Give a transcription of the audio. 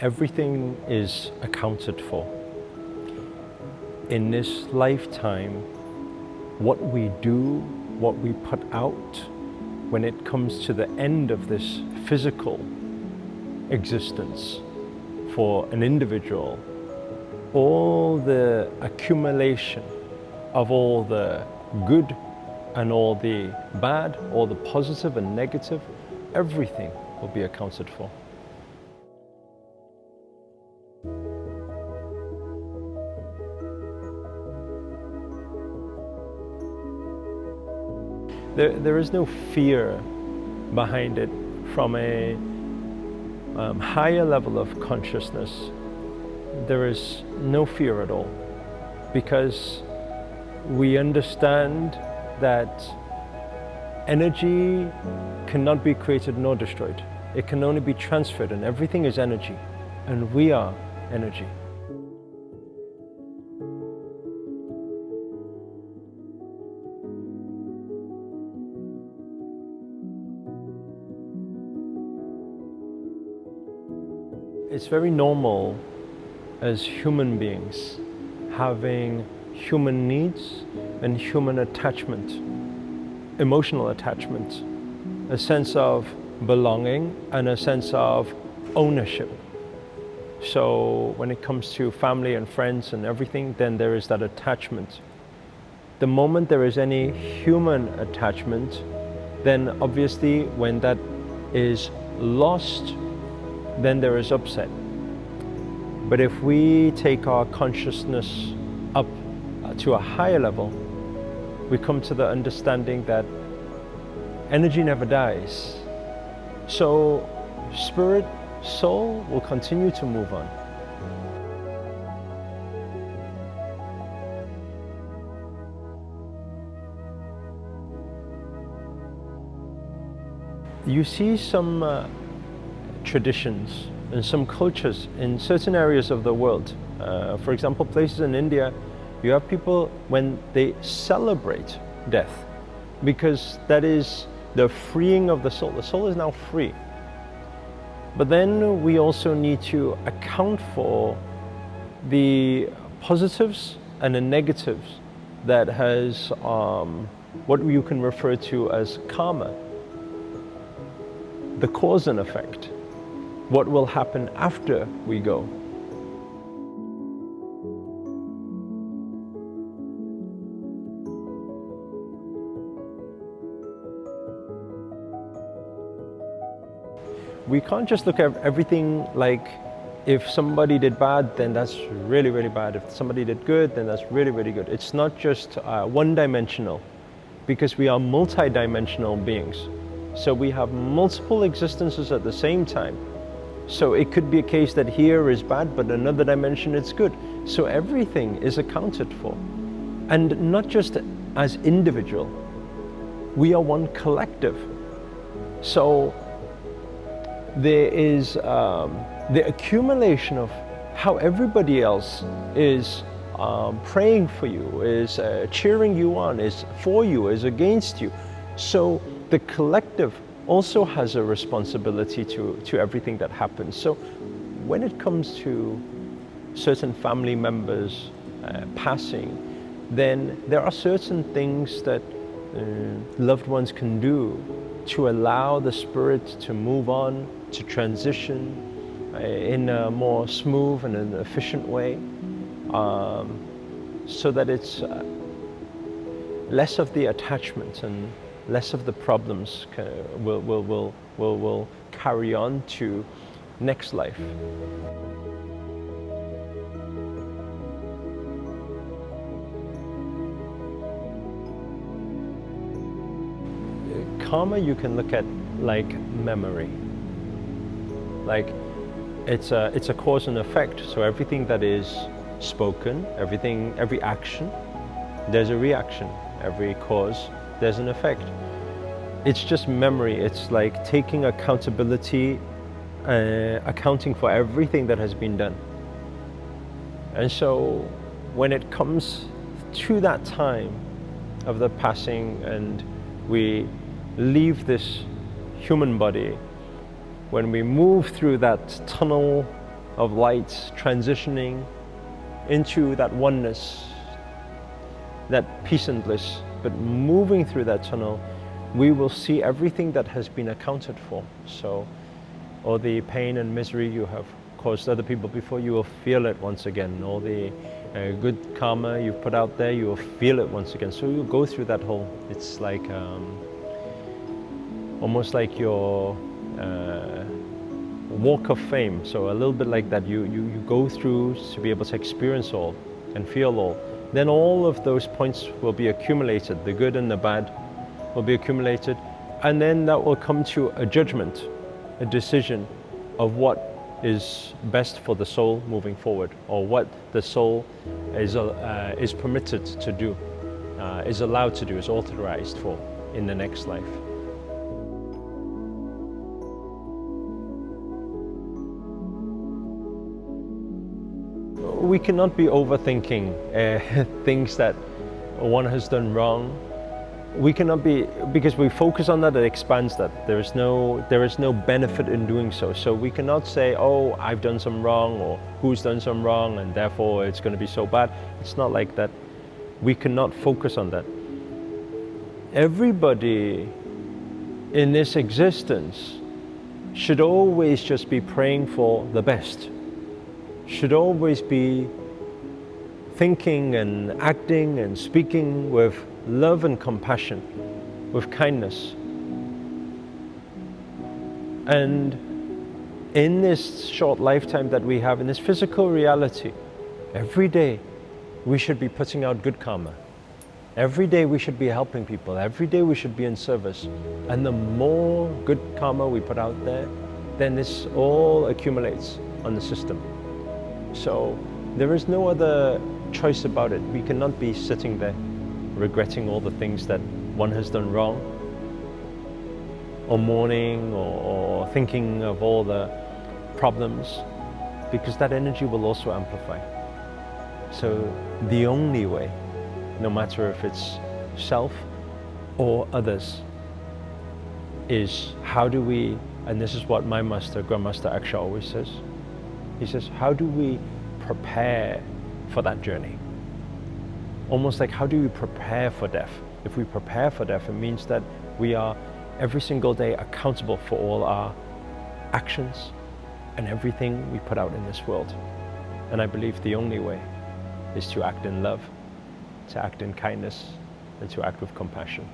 Everything is accounted for. In this lifetime, what we do, what we put out, when it comes to the end of this physical existence for an individual, all the accumulation of all the good and all the bad, all the positive and negative, everything will be accounted for. There is no fear behind it from a higher level of consciousness. There is no fear at all, because we understand that energy cannot be created nor destroyed. It can only be transferred, and everything is energy, and we are energy. It's very normal as human beings having human needs and human attachment, emotional attachment, a sense of belonging and a sense of ownership. So when it comes to family and friends and everything, then there is that attachment. The moment there is any human attachment, then obviously when that is lost, then there is upset. But if we take our consciousness up to a higher level, we come to the understanding that energy never dies. So spirit, soul will continue to move on. You see some traditions and some cultures in certain areas of the world. For example, places in India, you have people when they celebrate death, because that is the freeing of the soul. The soul is now free. But then we also need to account for the positives and the negatives that has what you can refer to as karma, the cause and effect. What will happen after we go. We can't just look at everything like if somebody did bad, then that's really, really bad. If somebody did good, then that's really, really good. It's not just one-dimensional, because we are multi-dimensional beings. So we have multiple existences at the same time. So it could be a case that here is bad, but another dimension it's good. So everything is accounted for. And not just as individual, we are one collective. So there is the accumulation of how everybody else is praying for you, is cheering you on, is for you, is against you. So the collective also has a responsibility to everything that happens. So when it comes to certain family members passing, then there are certain things that loved ones can do to allow the spirit to move on, to transition in a more smooth and an efficient way, so that it's less of the attachment and less of the problems will carry on to next life. Karma you can look at like memory. Like it's a cause and effect. So everything that is spoken, every action, there's a reaction. Every cause, there's an effect. It's just memory. It's like taking accountability, accounting for everything that has been done. And so when it comes to that time of the passing and we leave this human body, when we move through that tunnel of light transitioning into that oneness, that peace and bliss. But moving through that tunnel, we will see everything that has been accounted for. So all the pain and misery you have caused other people before, you will feel it once again. All the good karma you've put out there, you will feel it once again. So you'll go through that whole, it's like almost like your walk of fame. So a little bit like that, you go through to be able to experience all and feel all. Then all of those points will be accumulated, the good and the bad will be accumulated, and then that will come to a judgment, a decision of what is best for the soul moving forward, or what the soul is permitted to do, is allowed to do, is authorized for in the next life. We cannot be overthinking things that one has done wrong. We cannot be, because we focus on that, it expands that. There is no benefit in doing so. So we cannot say, oh, I've done some wrong, or who's done some wrong, and therefore it's going to be so bad. It's not like that. We cannot focus on that. Everybody in this existence should always just be praying for the best. Should always be thinking and acting and speaking with love and compassion, with kindness. And in this short lifetime that we have, in this physical reality, every day we should be putting out good karma. Every day we should be helping people. Every day we should be in service. And the more good karma we put out there, then this all accumulates on the system. So there is no other choice about it. We cannot be sitting there regretting all the things that one has done wrong, or mourning, or thinking of all the problems, because that energy will also amplify. So the only way, no matter if it's self or others, is how do we, and this is what my master, Grandmaster Aksha, always says, he says, how do we prepare for that journey? Almost like, how do we prepare for death? If we prepare for death, it means that we are every single day accountable for all our actions and everything we put out in this world. And I believe the only way is to act in love, to act in kindness, and to act with compassion.